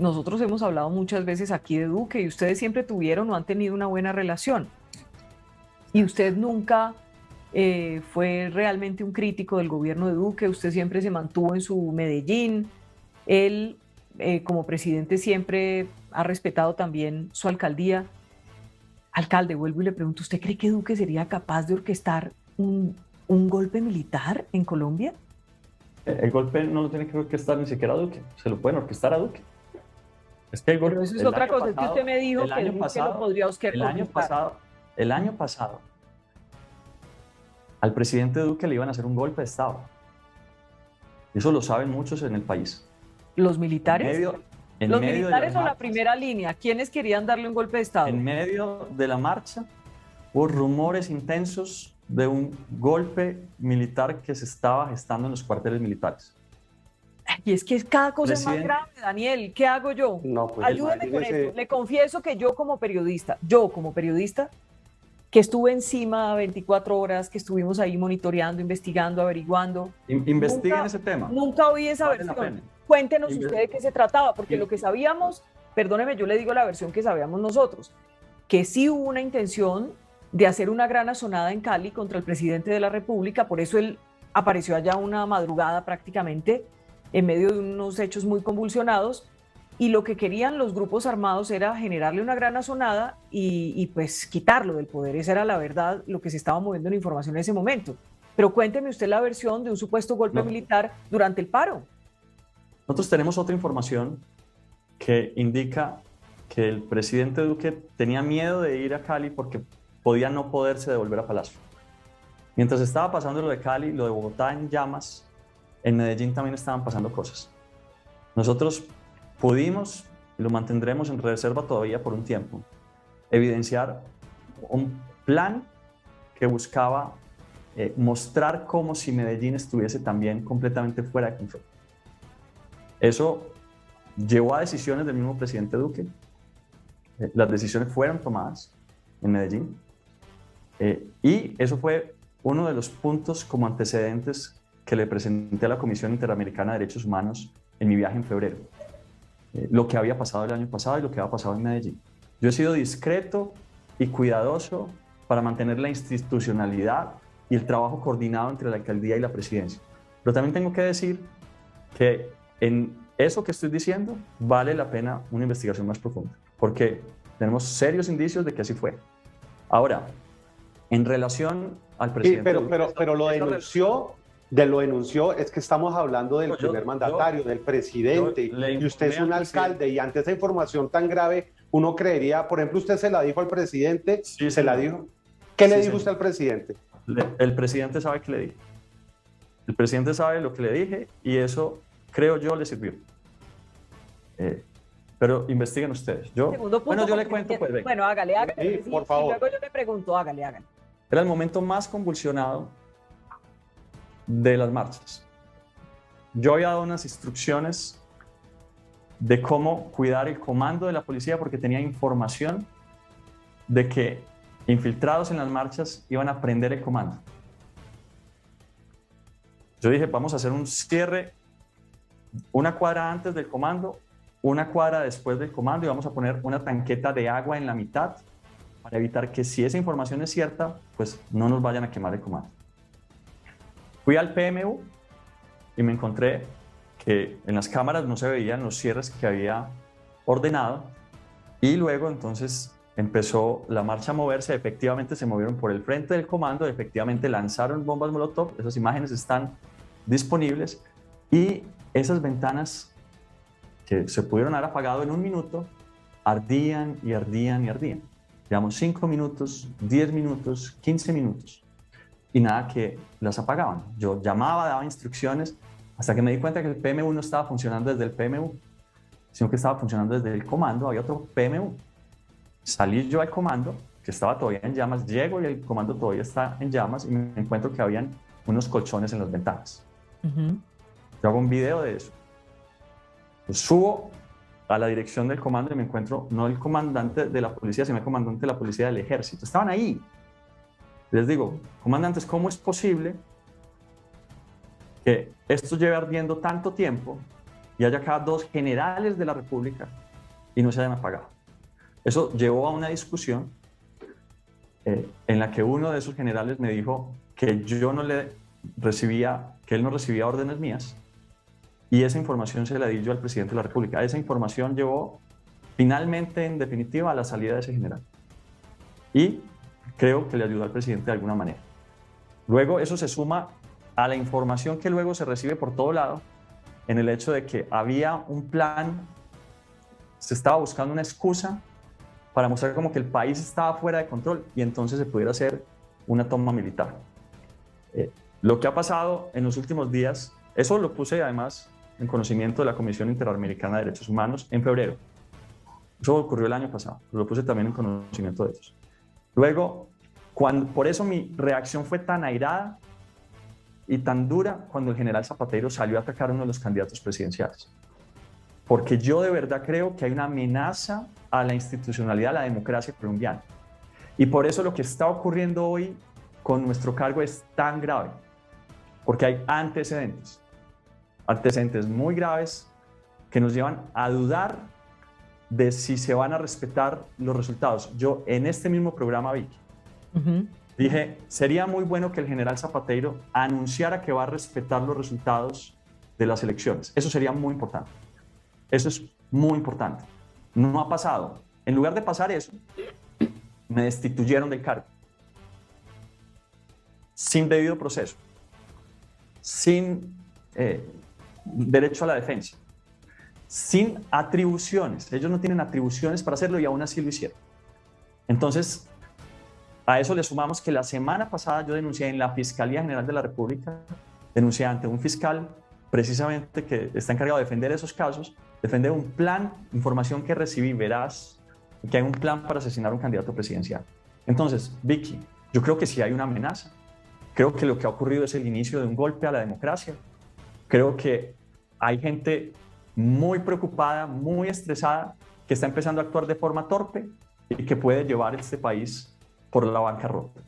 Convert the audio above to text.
nosotros hemos hablado muchas veces aquí de Duque y ustedes siempre tuvieron o han tenido una buena relación. Y usted nunca fue realmente un crítico del gobierno de Duque, usted siempre se mantuvo en su Medellín. Él, como presidente, siempre ha respetado también su alcaldía. Alcalde, vuelvo y le pregunto, ¿usted cree que Duque sería capaz de orquestar un golpe militar en Colombia? El golpe no lo tiene que orquestar ni siquiera Duque, se lo pueden orquestar a Duque. Es que Pero eso es otra cosa, es que usted me dijo que Duque lo podría orquestar. el año pasado, al presidente Duque le iban a hacer un golpe de Estado. Eso lo saben muchos en el país. ¿Los En militares? medio, en ¿Los medio de las militares o la marchas, primera línea? ¿Quiénes querían darle un golpe de Estado? en medio de la marcha, hubo rumores intensos de un golpe militar que se estaba gestando en los cuarteles militares. Y es que cada cosa es más Presidente, grave, Daniel. ¿Qué hago yo? No, pues Ayúdeme con imagínese. esto. Le confieso que yo como periodista, que estuve encima 24 horas, que estuvimos ahí monitoreando, investigando, averiguando, investiguen nunca, ese tema. nunca oí esa Vale la versión. pena. Cuéntenos Inve- usted de qué se trataba, porque in- lo que sabíamos, perdóneme, yo le digo la versión que sabíamos nosotros, que sí hubo una intención de hacer una gran asonada en Cali contra el presidente de la República, por eso él apareció allá una madrugada prácticamente en medio de unos hechos muy convulsionados, y lo que querían los grupos armados era generarle una gran asonada y pues quitarlo del poder. Esa era la verdad, lo que se estaba moviendo en información en ese momento. Pero cuénteme usted la versión de un supuesto golpe No, militar durante el paro. nosotros tenemos otra información que indica que el presidente Duque tenía miedo de ir a Cali porque podía no poderse devolver a Palacio. Mientras estaba pasando lo de Cali, lo de Bogotá en llamas, en Medellín también estaban pasando cosas. Nosotros pudimos, y lo mantendremos en reserva todavía por un tiempo, evidenciar un plan que buscaba mostrar como si Medellín estuviese también completamente fuera de control. Eso llevó a decisiones del mismo presidente Duque. Las decisiones fueron tomadas en Medellín. Y eso fue uno de los puntos como antecedentes que le presenté a la Comisión Interamericana de Derechos Humanos en mi viaje en febrero. Lo que había pasado el año pasado y lo que había pasado en Medellín. Yo he sido discreto y cuidadoso para mantener la institucionalidad y el trabajo coordinado entre la alcaldía y la presidencia. Pero también tengo que decir que en eso que estoy diciendo vale la pena una investigación más profunda, porque tenemos serios indicios de que así fue. Ahora, en relación al Sí, presidente... pero lo denunció, es que estamos hablando del primer mandatario, del presidente, y usted es un alcalde, y ante esa información tan grave, uno creería, por ejemplo, usted se la dijo al presidente, Sí, se la señor. dijo. ¿Qué le Sí, dijo señor. usted al presidente? El presidente sabe qué le dije. El presidente sabe lo que le dije y eso, creo yo, le sirvió. Pero investiguen ustedes. Segundo punto, Bueno, yo le porque cuento, pues, venga. bueno, hágale. Sí, por Y favor. luego yo le pregunto, hágale. Era el momento más convulsionado de las marchas. Yo había dado unas instrucciones de cómo cuidar el comando de la policía porque tenía información de que infiltrados en las marchas iban a prender el comando. Yo dije, vamos a hacer un cierre una cuadra antes del comando, una cuadra después del comando y vamos a poner una tanqueta de agua en la mitad para evitar que si esa información es cierta, pues no nos vayan a quemar el comando. Fui al PMU y me encontré que en las cámaras no se veían los cierres que había ordenado y luego entonces empezó la marcha a moverse, efectivamente se movieron por el frente del comando, efectivamente lanzaron bombas Molotov, esas imágenes están disponibles y esas ventanas que se pudieron haber apagado en un minuto ardían y ardían y ardían. Llevamos 5 minutos, 10 minutos, 15 minutos y nada que las apagaban. Yo llamaba, daba instrucciones hasta que me di cuenta que el PMU no estaba funcionando desde el PMU, sino que estaba funcionando desde el comando, había otro PMU. Salí yo al comando, que estaba todavía en llamas, llego y el comando todavía está en llamas y me encuentro que habían unos colchones en las ventanas. Yo hago un video de eso. Yo subo a la dirección del comando y me encuentro no el comandante de la policía, sino el comandante de la policía del ejército. Estaban ahí. Les digo, comandantes, ¿cómo es posible que esto lleve ardiendo tanto tiempo y haya acá 2 generales de la República y no se hayan apagado. Eso llevó a una discusión en la que uno de esos generales me dijo que yo no le recibía, que él no recibía órdenes mías, y esa información se la di yo al presidente de la República. Esa información llevó finalmente, en definitiva, a la salida de ese general. Y creo que le ayudó al presidente de alguna manera. Luego eso se suma a la información que luego se recibe por todo lado, en el hecho de que había un plan, se estaba buscando una excusa para mostrar como que el país estaba fuera de control y entonces se pudiera hacer una toma militar. Lo que ha pasado en los últimos días, eso lo puse además en conocimiento de la Comisión Interamericana de Derechos Humanos en febrero. Eso ocurrió el año pasado, lo puse también en conocimiento de ellos. Luego, por eso mi reacción fue tan airada y tan dura cuando el general Zapatero salió a atacar a uno de los candidatos presidenciales. Porque yo de verdad creo que hay una amenaza a la institucionalidad, a la democracia colombiana. Y por eso lo que está ocurriendo hoy con nuestro cargo es tan grave. Porque hay antecedentes muy graves que nos llevan a dudar de si se van a respetar los resultados. Yo en este mismo programa, Vicky, dije, sería muy bueno que el general Zapatero anunciara que va a respetar los resultados de las elecciones. Eso sería muy importante. Eso es muy importante. No ha pasado. En lugar de pasar eso, me destituyeron del cargo. Sin debido proceso. Sin derecho a la defensa. Sin atribuciones. Ellos no tienen atribuciones para hacerlo y aún así lo hicieron. Entonces, a eso le sumamos que la semana pasada yo denuncié en la Fiscalía General de la República, denuncié ante un fiscal precisamente que está encargado de defender esos casos, defender un plan, información que recibí veraz, que hay un plan para asesinar a un candidato presidencial. Entonces, Vicky, yo creo que sí hay una amenaza. Creo que lo que ha ocurrido es el inicio de un golpe a la democracia. Creo que hay gente muy preocupada, muy estresada, que está empezando a actuar de forma torpe y que puede llevar este país por la bancarrota.